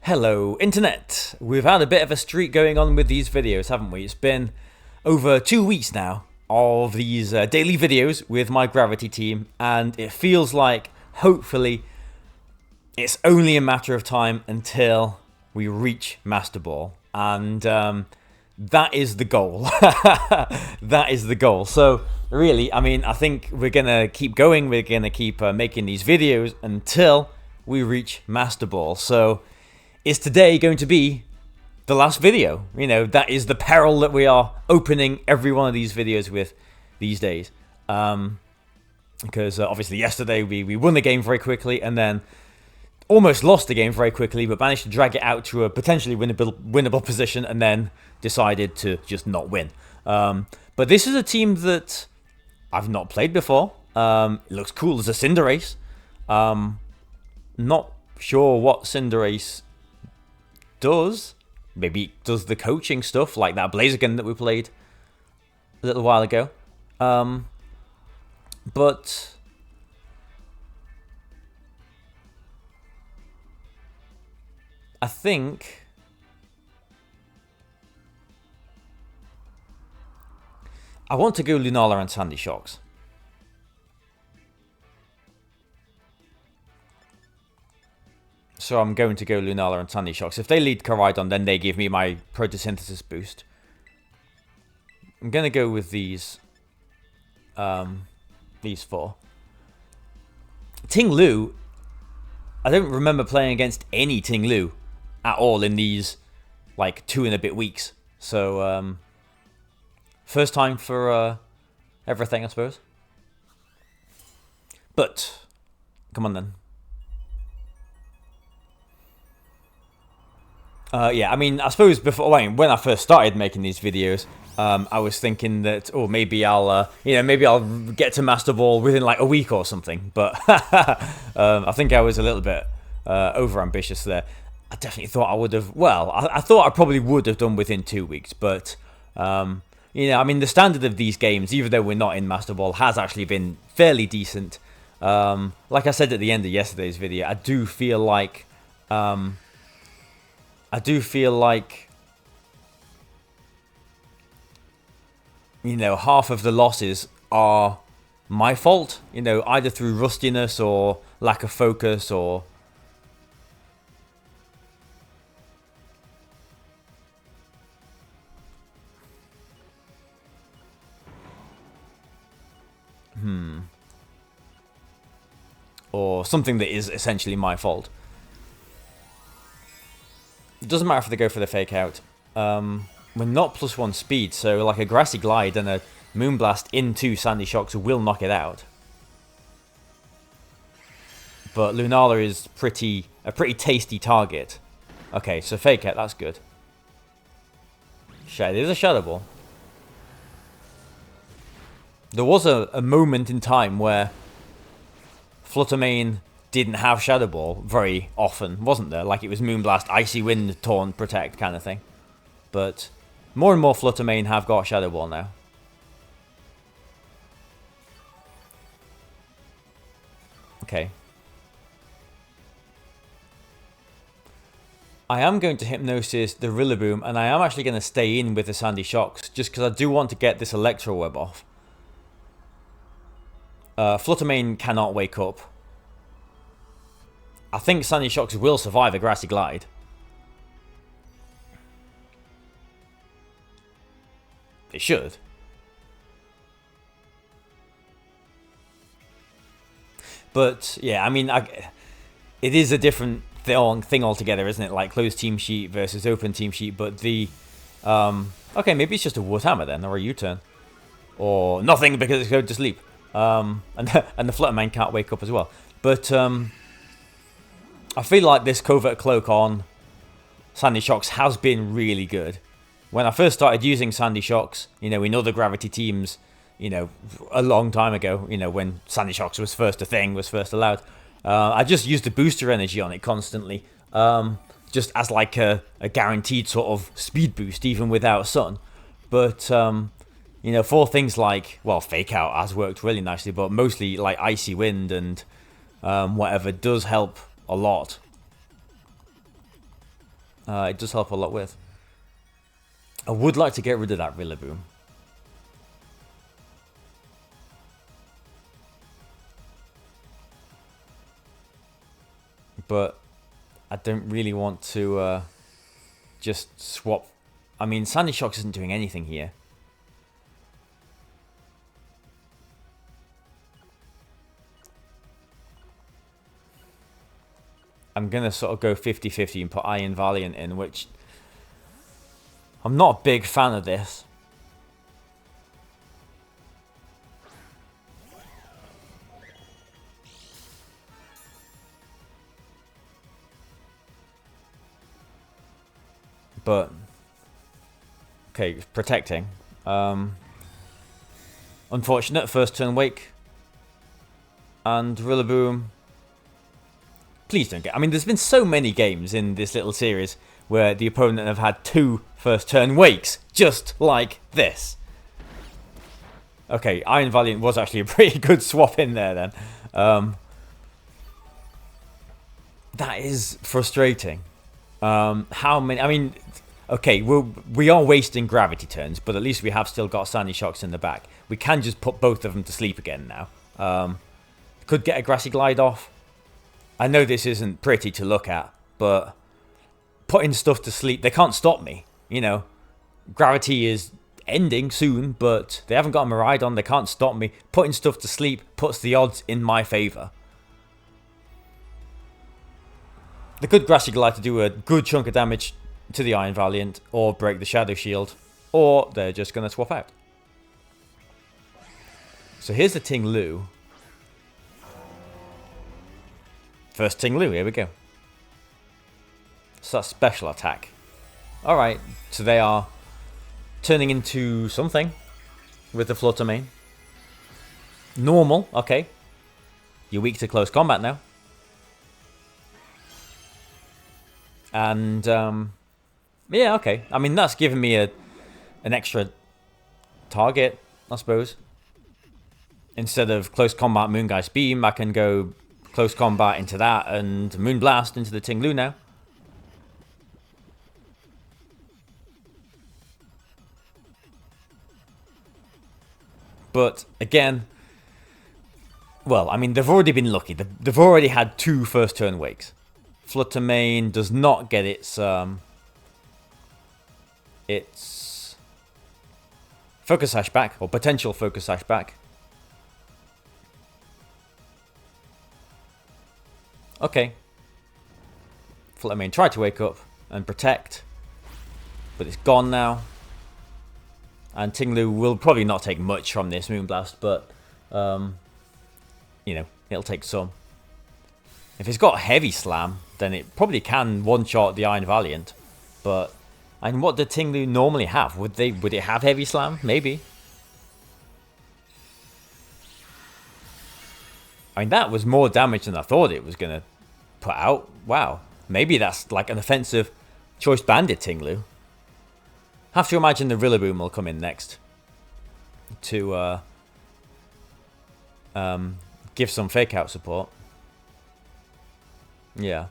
Hello, Internet! We've had a bit of a streak going on with these videos, haven't we? It's been over 2 weeks now of these daily videos with my Gravity team, and it feels like, hopefully, it's only a matter of time until we reach Master Ball. And that is the goal. That is the goal. So, really, I mean, I think we're going to keep going. We're going to keep making these videos until we reach Master Ball. So, is today going to be the last video? You know, that is the peril that we are opening every one of these videos with these days. Because obviously yesterday we won the game very quickly and then almost lost the game very quickly, but managed to drag it out to a potentially winnable position and then decided to just not win. But this is a team that I've not played before. It looks cool as a Cinderace. Not sure what Cinderace does. Maybe it does the coaching stuff like that Blaziken that we played a little while ago. But I think I want to go Lunala and Sandy Shocks. So I'm going to go Lunala and Sandy Shocks. If they lead Koraidon, then they give me my Photosynthesis boost. I'm going to go with these four. Ting Lu, I don't remember playing against any Ting Lu at all in these, like, 2 and a bit weeks. So, first time for everything, I suppose. But, come on then. Yeah, I mean, I suppose before, when I first started making these videos, I was thinking that, maybe I'll, maybe I'll get to Master Ball within like a week or something. But I think I was a little bit over ambitious there. I definitely thought I would have. Well, I thought I probably would have done within 2 weeks. But I mean, the standard of these games, even though we're not in Master Ball, has actually been fairly decent. Like I said at the end of yesterday's video, I do feel like. Half of the losses are my fault, either through rustiness or lack of focus or... Or something that is essentially my fault. It doesn't matter if they go for the fake out. We're not +1 speed, so like a Grassy Glide and a Moonblast into Sandy Shocks will knock it out. But Lunala is a pretty tasty target. Okay, so fake out, that's good. There's a Shadow Ball. There was a moment in time where Fluttermane didn't have Shadow Ball very often, wasn't there? Like it was Moonblast, Icy Wind, Taunt, Protect kind of thing. But more and more Fluttermane have got Shadow Ball now. Okay. I am going to Hypnosis the Rillaboom, and I am actually going to stay in with the Sandy Shocks, just because I do want to get this Electro Web off. Fluttermane cannot wake up. I think Sandy Shocks will survive a Grassy Glide. It should. But, yeah, I mean, it is a different thing altogether, isn't it? Like closed team sheet versus open team sheet. But the... okay, maybe it's just a Wood Hammer then, or a U-turn. Or nothing because it's going to sleep. And the Fluttermane can't wake up as well. But... I feel like this Covert Cloak on Sandy Shocks has been really good. When I first started using Sandy Shocks, in other Gravity teams, a long time ago, when Sandy Shocks was first a thing, was first allowed, I just used the booster energy on it constantly, just as like a guaranteed sort of speed boost, even without Sun. But, for things like, well, Fake Out has worked really nicely, but mostly like Icy Wind and whatever does help a lot. It does help a lot with. I would like to get rid of that Rillaboom. But I don't really want to just swap. I mean, Sandy Shocks isn't doing anything here. I'm going to sort of go 50-50 and put Iron Valiant in, which I'm not a big fan of this. But, okay, protecting. Unfortunate, first turn wake. And Rillaboom. Please don't get... I mean, there's been so many games in this little series where the opponent have had 2 first turn wakes, just like this. Okay, Iron Valiant was actually a pretty good swap in there then. That is frustrating. How many... I mean, okay, we are wasting gravity turns, but at least we have still got Sandy Shocks in the back. We can just put both of them to sleep again now. Could get a Grassy Glide off. I know this isn't pretty to look at, but putting stuff to sleep, they can't stop me. You know, gravity is ending soon, but they haven't got a Miraidon, they can't stop me. Putting stuff to sleep puts the odds in my favour. They could Grassy Glide to do a good chunk of damage to the Iron Valiant, or break the Shadow Shield, or they're just going to swap out. So here's the Ting Lu. First Ting Lu, here we go. So that's special attack. Alright, so they are turning into something with the Flutter Mane. Normal, okay. You're weak to close combat now. And, yeah, okay. I mean, that's giving me an extra target, I suppose. Instead of close combat Moongeist Beam, I can go close combat into that and Moonblast into the Ting Lu now. But, again, well, I mean, they've already been lucky. They've already had 2 first turn wakes. Flutter Mane does not get its Focus Sash back, or potential Focus Sash back. Okay. Flutter Mane tried to wake up and protect, but it's gone now. And Ting Lu will probably not take much from this Moonblast, but, you know, it'll take some. If it's got Heavy Slam, then it probably can one-shot the Iron Valiant. But, and what did Ting Lu normally have? Would it have Heavy Slam? Maybe. I mean, that was more damage than I thought it was going to put out. Wow. Maybe that's like an offensive Choice Banded Ting Lu. Have to imagine the Rillaboom will come in next to give some fake out support. Yeah.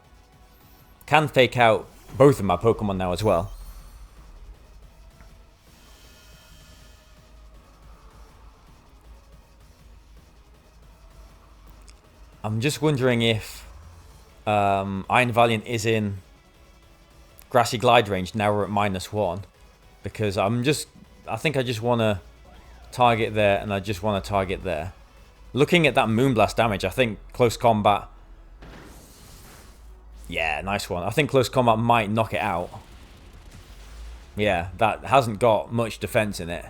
Can fake out both of my Pokemon now as well. I'm just wondering if Iron Valiant is in Grassy Glide range now we're at -1. Because I think I just want to target there and I just want to target there. Looking at that Moonblast damage, I think close combat... Yeah, nice one. I think close combat might knock it out. Yeah, that hasn't got much defense in it.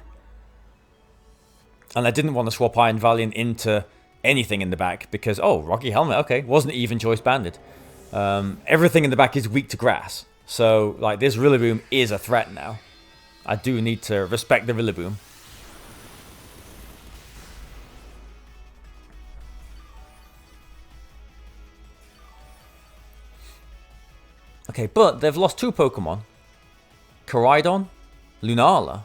And I didn't want to swap Iron Valiant into anything in the back because, oh, Rocky Helmet, okay, wasn't even Choice Banded. Everything in the back is weak to grass. So, like, this Rillaboom is a threat now. I do need to respect the Rillaboom. Okay, but they've lost 2 Pokemon. Koraidon, Lunala.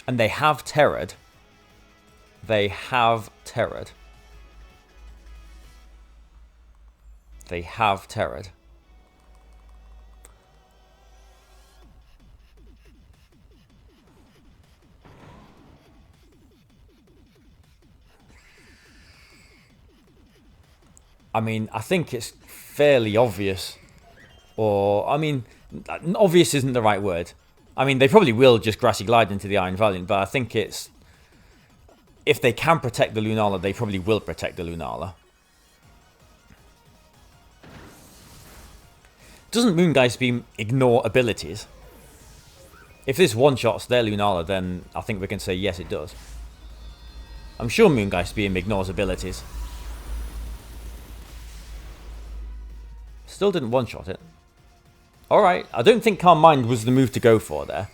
And they have Terrad. They have Terrad. I mean, I think it's fairly obvious. Or, I mean, obvious isn't the right word. I mean, they probably will just Grassy Glide into the Iron Valiant, but I think it's... If they can protect the Lunala, they probably will protect the Lunala. Doesn't Moongeist Beam ignore abilities? If this one-shots their Lunala, then I think we can say yes, it does. I'm sure Moongeist Beam ignores abilities. Still didn't one-shot it. Alright, I don't think Calm Mind was the move to go for there.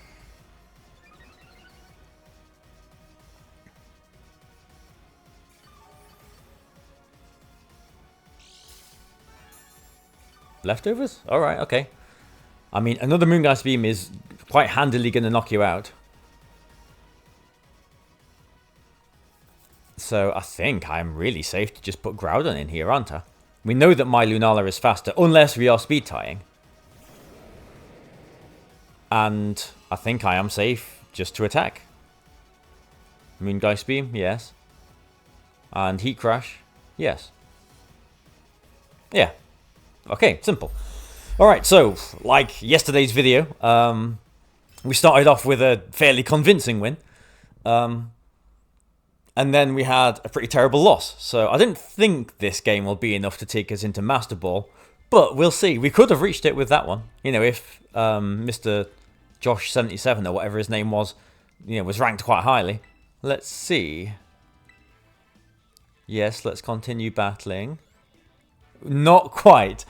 Leftovers? Alright, okay. I mean, another Moongeist Beam is quite handily going to knock you out. So I think I'm really safe to just put Groudon in here, aren't I? We know that my Lunala is faster, unless we are speed tying. And I think I am safe just to attack. Moongeist Beam, yes. And Heat Crash, yes. Yeah. Okay, simple. Alright, so, like yesterday's video, we started off with a fairly convincing win. And then we had a pretty terrible loss. So I don't think this game will be enough to take us into Master Ball. But we'll see. We could have reached it with that one. You know, if Mr. Josh77 or whatever his name was, you know, was ranked quite highly. Let's see. Yes, let's continue battling. Not quite.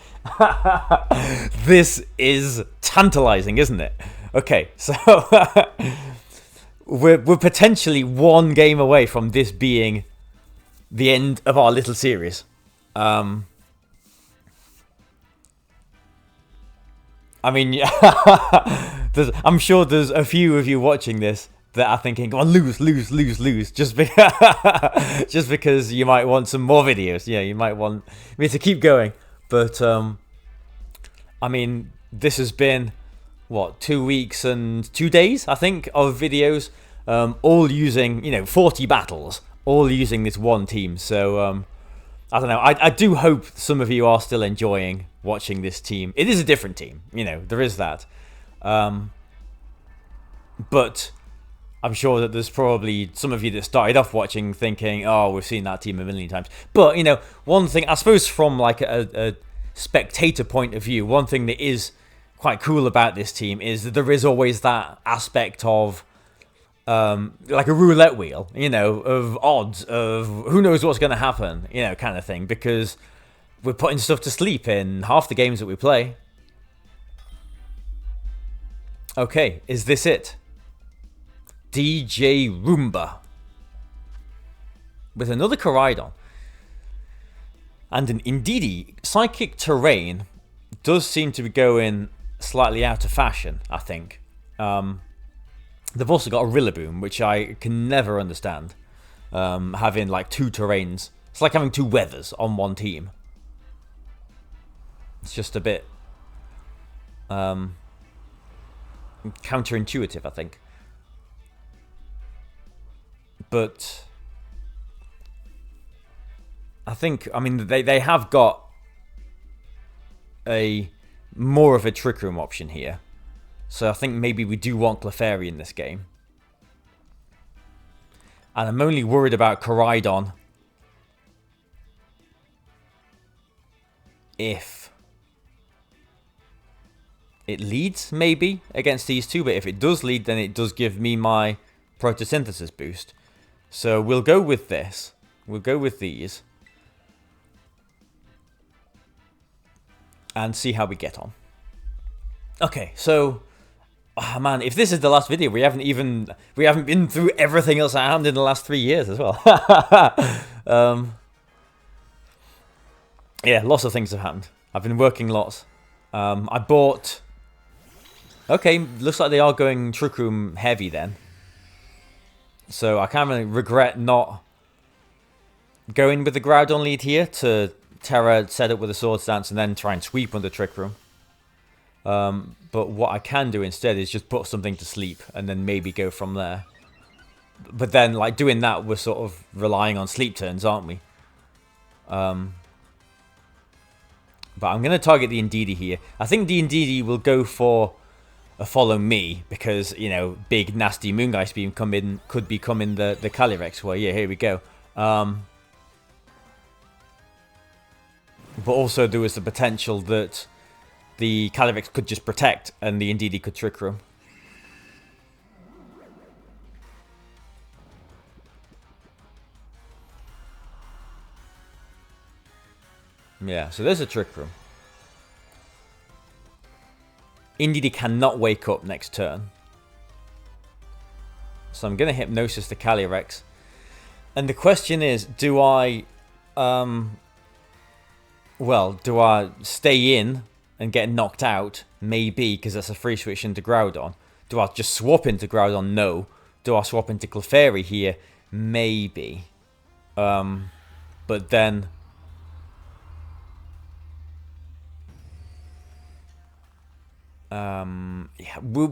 This is tantalizing, isn't it? Okay, so we're potentially one game away from this being the end of our little series. I mean, I'm sure there's a few of you watching this that are thinking, "Come on, lose," just because you might want some more videos. Yeah, you might want me to keep going. But I mean, this has been what, 2 weeks and 2 days, I think, of videos, all using 40 battles, all using this one team. So I don't know. I do hope some of you are still enjoying watching this team. It is a different team, there is that. But I'm sure that there's probably some of you that started off watching thinking, oh, we've seen that team a million times. But, one thing, I suppose from like a spectator point of view, one thing that is quite cool about this team is that there is always that aspect of like a roulette wheel, of odds, of who knows what's going to happen, kind of thing, because we're putting stuff to sleep in half the games that we play. Okay, is this it? DJRoomba with another Koraidon and an Indeedee. Psychic Terrain does seem to be going slightly out of fashion, I think. They've also got a Rillaboom, which I can never understand, having like two terrains. It's like having two weathers on one team. It's just a bit counterintuitive, I think. But I think, they have got a more of a Trick Room option here. So I think maybe we do want Clefairy in this game. And I'm only worried about Koraidon if it leads, maybe, against these two. But if it does lead, then it does give me my Photosynthesis boost. So we'll go with this. We'll go with these. And see how we get on. Okay, so... Oh, man, if this is the last video, we haven't been through everything else that happened in the last 3 years as well. Yeah, lots of things have happened. I've been working lots. I bought... Okay, looks like they are going Trick Room heavy then. So I kind of regret not going with the Groudon lead here to Terra set up with a Swords Dance and then try and sweep under Trick Room. But what I can do instead is just put something to sleep and then maybe go from there. But then, like, doing that, we're sort of relying on sleep turns, aren't we? But I'm going to target the Indeedee here. I think the Indeedee will go for a follow me because, you know, big nasty Moongeist Beam could be coming the Calyrex way. Yeah, here we go. But also there was the potential that the Calyrex could just protect and the Indeedee could Trick Room. Yeah, so there's a Trick Room. Indeedee cannot wake up next turn. So I'm going to Hypnosis the Calyrex. And the question is, do I... well, do I stay in and get knocked out? Maybe, because that's a free switch into Groudon. Do I just swap into Groudon? No. Do I swap into Clefairy here? Maybe. But then...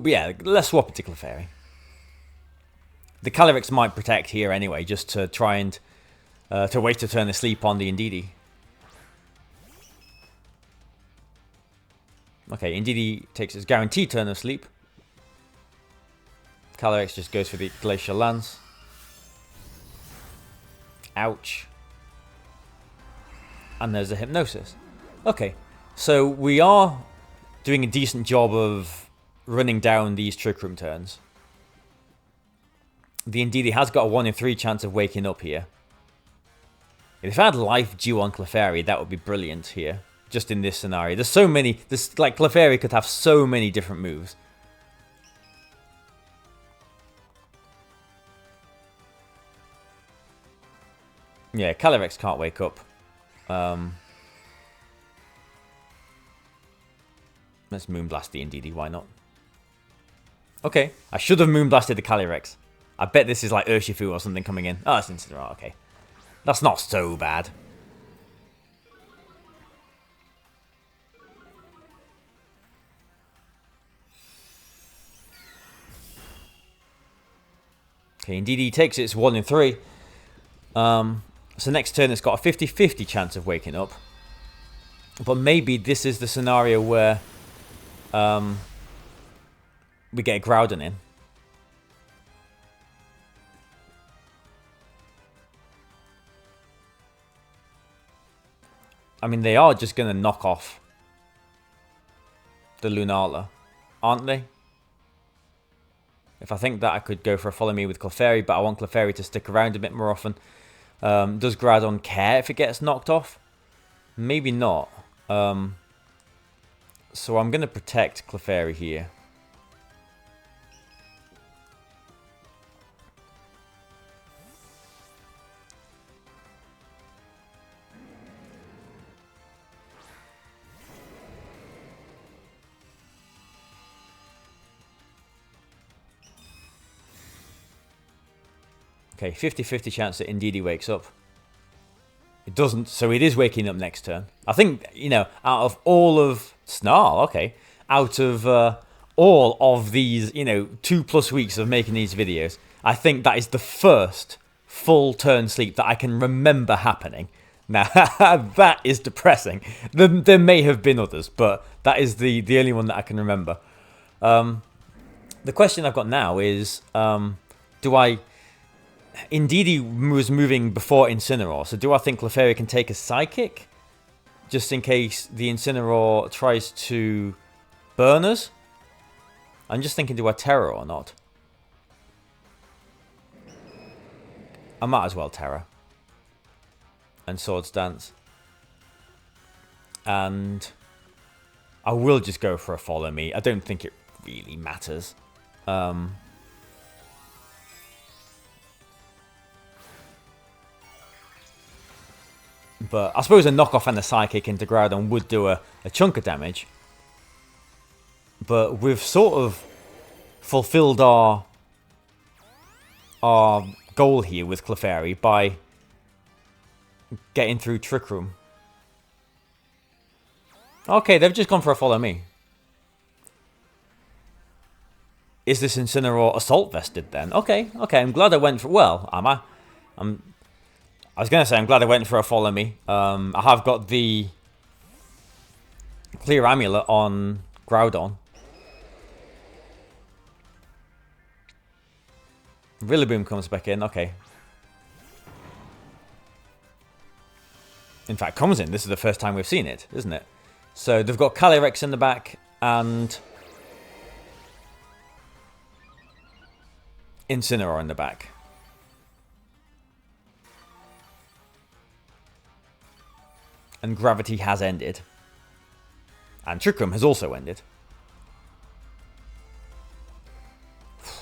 yeah, let's swap it to Clefairy. The Calyrex might protect here anyway, just to try and to waste a turn of sleep on the Indeedee. Okay, Indeedee takes its guaranteed turn of sleep. Calyrex just goes for the Glacial Lance. Ouch. And there's a Hypnosis. Okay, so we are doing a decent job of running down these Trick Room turns. The Indeedee has got a 1 in 3 chance of waking up here. If I had Life Dew on Clefairy, that would be brilliant here. Just in this scenario. There's so many... like, Clefairy could have so many different moves. Yeah, Calyrex can't wake up. Let's Moonblast the Indeedee, why not? Okay, I should have Moonblasted the Calyrex. I bet this is like Urshifu or something coming in. Oh, it's Incineroar, okay. That's not so bad. Okay, Indeedee takes its 1 in 3. So next turn it's got a 50-50 chance of waking up. But maybe this is the scenario where we get a Groudon in. I mean, they are just going to knock off the Lunala, aren't they? If I think that, I could go for a Follow Me with Clefairy, but I want Clefairy to stick around a bit more often. Does Groudon care if it gets knocked off? Maybe not. So I'm going to protect Clefairy here. Okay, 50-50 chance that Indeedee wakes up. It doesn't, so it is waking up next turn. I think, you know, out of all of... Snarl, okay. Out of all of these, you know, 2+ weeks of making these videos, I think that is the first full turn sleep that I can remember happening. Now, that is depressing. There may have been others, but that is the only one that I can remember. The question I've got now is, do I... Indeedee was moving before Incineroar, so do I think Clefairy can take a Psychic? Just in case the Incineroar tries to burn us? I'm just thinking, do I Terra or not? I might as well Terra. And Swords Dance. And I will just go for a Follow Me. I don't think it really matters. But I suppose a knockoff and a Psychic into Groudon would do a chunk of damage. But we've sort of fulfilled our goal here with Clefairy by getting through Trick Room. Okay, they've just gone for a Follow Me. Is this Incineroar Assault Vested then? Okay, I'm glad I went for... Well, am I? I was going to say, I'm glad I went for a Follow Me. I have got the Clear Amulet on Groudon. Rillaboom comes back in. Okay. In fact, comes in. This is the first time we've seen it, isn't it? So they've got Calyrex in the back and Incineroar in the back. And Gravity has ended. And Trick Room has also ended.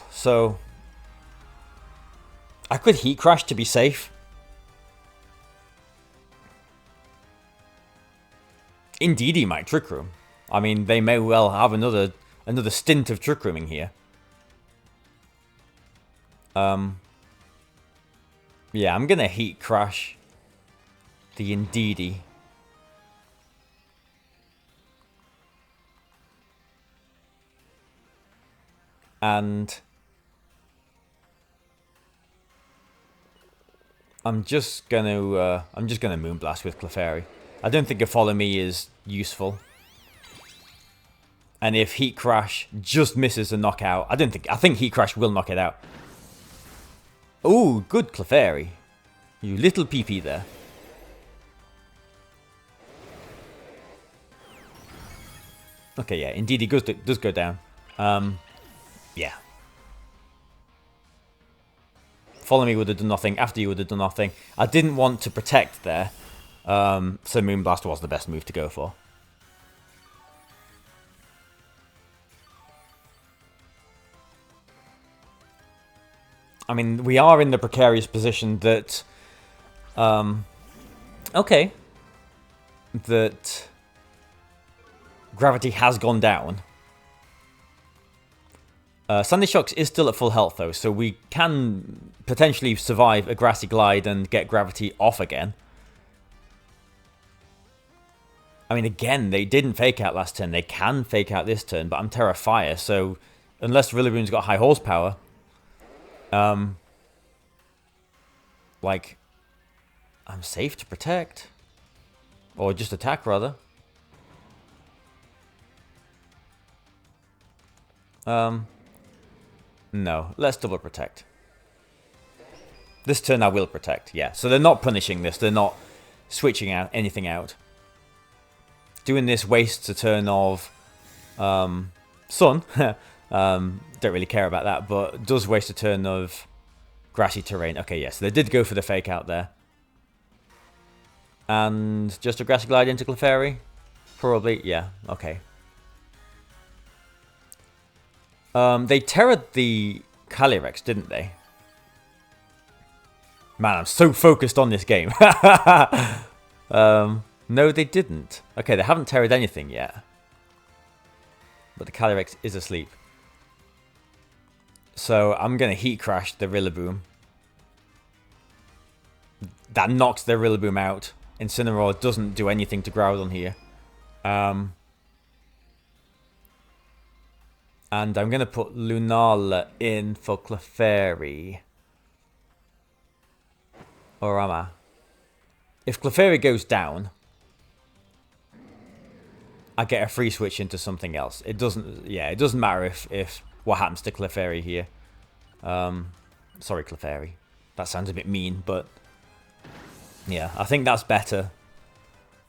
So I could Heat Crash to be safe. Indeed, he might Trick Room. I mean, they may well have another stint of Trick Rooming here. Yeah, I'm gonna Heat Crash the Indeedee. And I'm just gonna Moonblast with Clefairy. I don't think a Follow Me is useful. And if Heat Crash just misses a knockout, I think Heat Crash will knock it out. Ooh, good Clefairy. You little peepee there. Okay, yeah, indeed he does go down. Yeah. Follow Me would have done nothing. After You would have done nothing. I didn't want to protect there. So Moonblast was the best move to go for. I mean, we are in the precarious position that... okay. That Gravity has gone down. Sandy Shocks is still at full health though, so we can potentially survive a Grassy Glide and get Gravity off again. I mean, again, they didn't fake out last turn. They can fake out this turn, but I'm Terra Fire, so unless Rillaboom's got high horsepower, like, I'm safe to protect. Or just attack, rather. No, let's double protect. This turn I will protect, yeah. So they're not punishing this. They're not switching out anything out. Doing this wastes a turn of Sun. Don't really care about that, but does waste a turn of Grassy Terrain. Okay, yes, they did go for the fake out there. And just a Grassy Glide into Clefairy? Probably, yeah, okay. They terrored the Calyrex, didn't they? Man, I'm so focused on this game. No, they didn't. Okay, they haven't terrored anything yet. But the Calyrex is asleep. So I'm going to Heat Crash the Rillaboom. That knocks the Rillaboom out. Incineroar doesn't do anything to Groudon here. And I'm going to put Lunala in for Clefairy. Or am I? If Clefairy goes down, I get a free switch into something else. It doesn't matter if what happens to Clefairy here. Sorry, Clefairy. That sounds a bit mean, but yeah, I think that's better.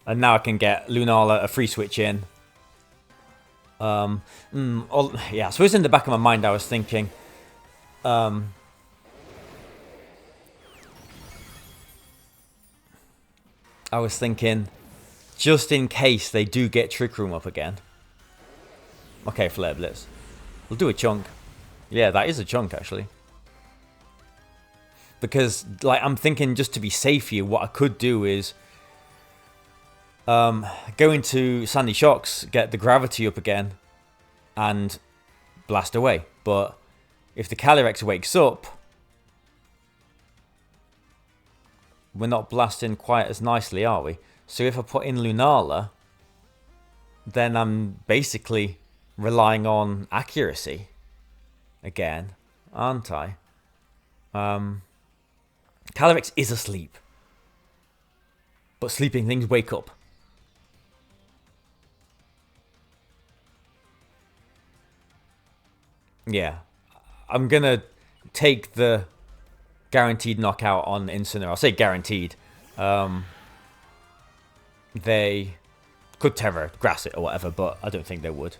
And now I can get Lunala a free switch in. Yeah, I suppose in the back of my mind I was thinking, I was thinking, just in case they do get Trick Room up again. Okay, Flare Blitz. We'll do a chunk. Yeah, that is a chunk actually. Because, like, I'm thinking just to be safe here, what I could do is go into Sandy Shocks, get the Gravity up again, and blast away. But if the Calyrex wakes up, we're not blasting quite as nicely, are we? So if I put in Lunala, then I'm basically relying on accuracy again, aren't I? Calyrex is asleep. But sleeping things wake up. Yeah. I'm going to take the guaranteed knockout on Incineroar. I'll say guaranteed. They could Terra grass it or whatever, but I don't think they would.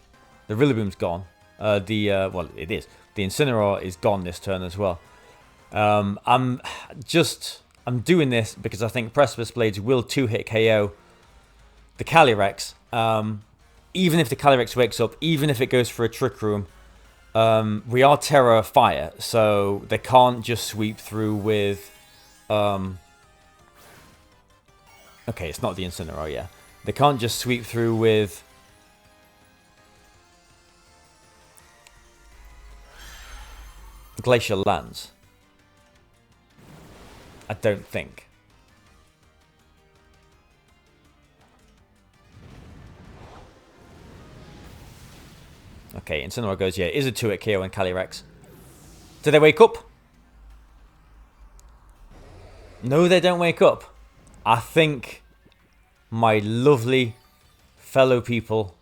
The Rillaboom's gone. Well, it is. The Incineroar is gone this turn as well. I'm doing this because I think Precipice Blades will 2-hit KO the Calyrex. Even if the Calyrex wakes up, even if it goes for a Trick Room, we are Terra Fire, so they can't just sweep through with... Okay, it's not the Incineroar, yeah. They can't just sweep through with... Glacial Lance. I don't think. Okay, Incineroar goes, yeah, is a 2-hit KO on Calyrex. Do they wake up? No, they don't wake up. I think my lovely fellow people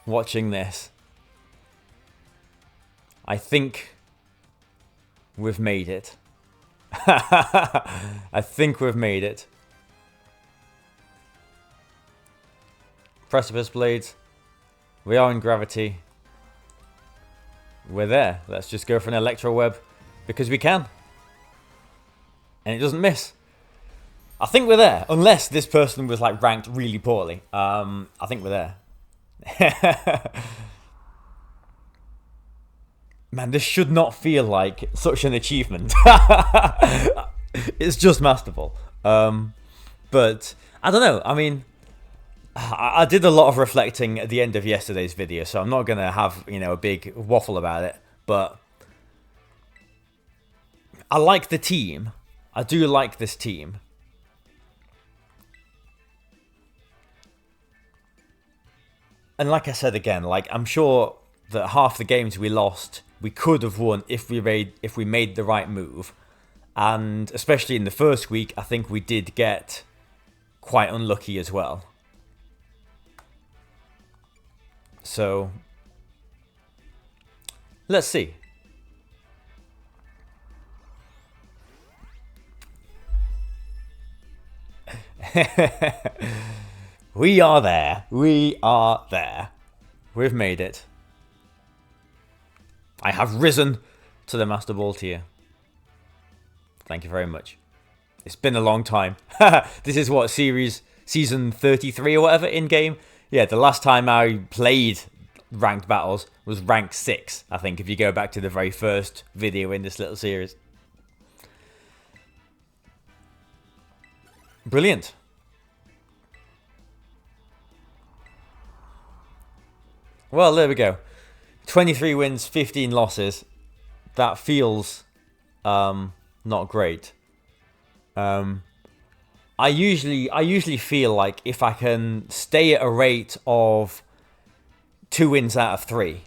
watching this, I think we've made it. I think we've made it. Precipice Blades. We are in gravity. We're there. Let's just go for an Electro Web because we can. And it doesn't miss. I think we're there. Unless this person was like ranked really poorly. I think we're there. Man, this should not feel like such an achievement. It's just masterful. But I don't know. I mean, I did a lot of reflecting at the end of yesterday's video, so I'm not going to have, a big waffle about it. But I like the team. I do like this team. And like I said again, like I'm sure that half the games we lost, we could have won if we made the right move. And especially in the first week, I think we did get quite unlucky as well. So let's see. We are there. We are there. We've made it. I have risen to the Master Ball tier. Thank you very much. It's been a long time. This is what, season 33 or whatever in game? Yeah, the last time I played ranked battles was rank 6, I think, if you go back to the very first video in this little series. Brilliant. Well, there we go. 23 wins, 15 losses. That feels not great. I usually feel like if I can stay at a rate of 2 wins out of 3,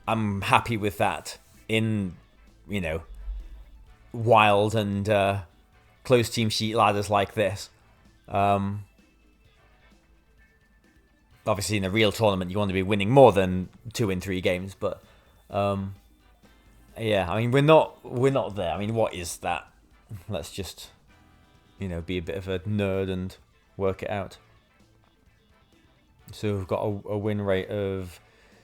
I'm happy with that in, wild and close team sheet ladders like this. Obviously, in a real tournament, you want to be winning more than 2 in 3 games, but yeah, I mean, we're not there. I mean, what is that? Let's just, be a bit of a nerd and work it out. So we've got a win rate of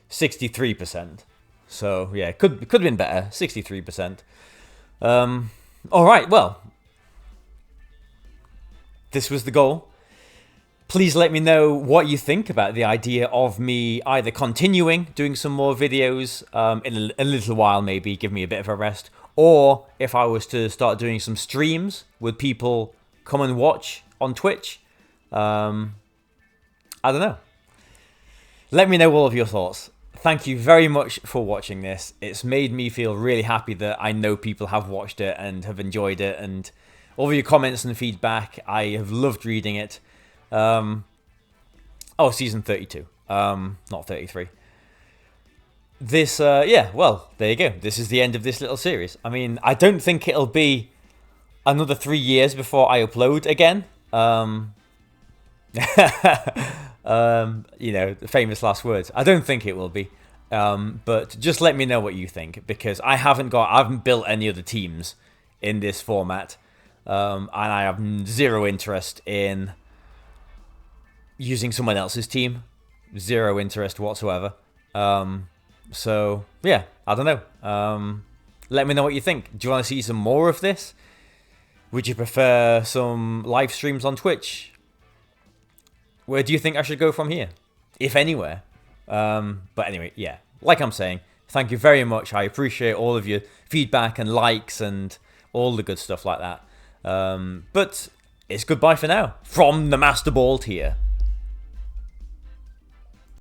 63%. So yeah, could have been better. 63%. All right, well, this was the goal. Please let me know what you think about the idea of me either continuing doing some more videos in a little while, maybe give me a bit of a rest, or if I was to start doing some streams, would people come and watch on Twitch? I don't know. Let me know all of your thoughts. Thank you very much for watching this. It's made me feel really happy that I know people have watched it and have enjoyed it, and all of your comments and feedback, I have loved reading it. Season 32, not 33. This, yeah, well, there you go. This is the end of this little series. I mean, I don't think it'll be another 3 years before I upload again. The famous last words. I don't think it will be. But just let me know what you think, because I haven't built any other teams in this format, and I have zero interest in using someone else's team. Zero interest whatsoever. So yeah, I don't know. Let me know what you think. Do you want to see some more of this? Would you prefer some live streams on Twitch? Where do you think I should go from here, if anywhere? But anyway, yeah, like I'm saying, thank you very much. I appreciate all of your feedback and likes and all the good stuff like that. But it's goodbye for now from the Master Ball tier.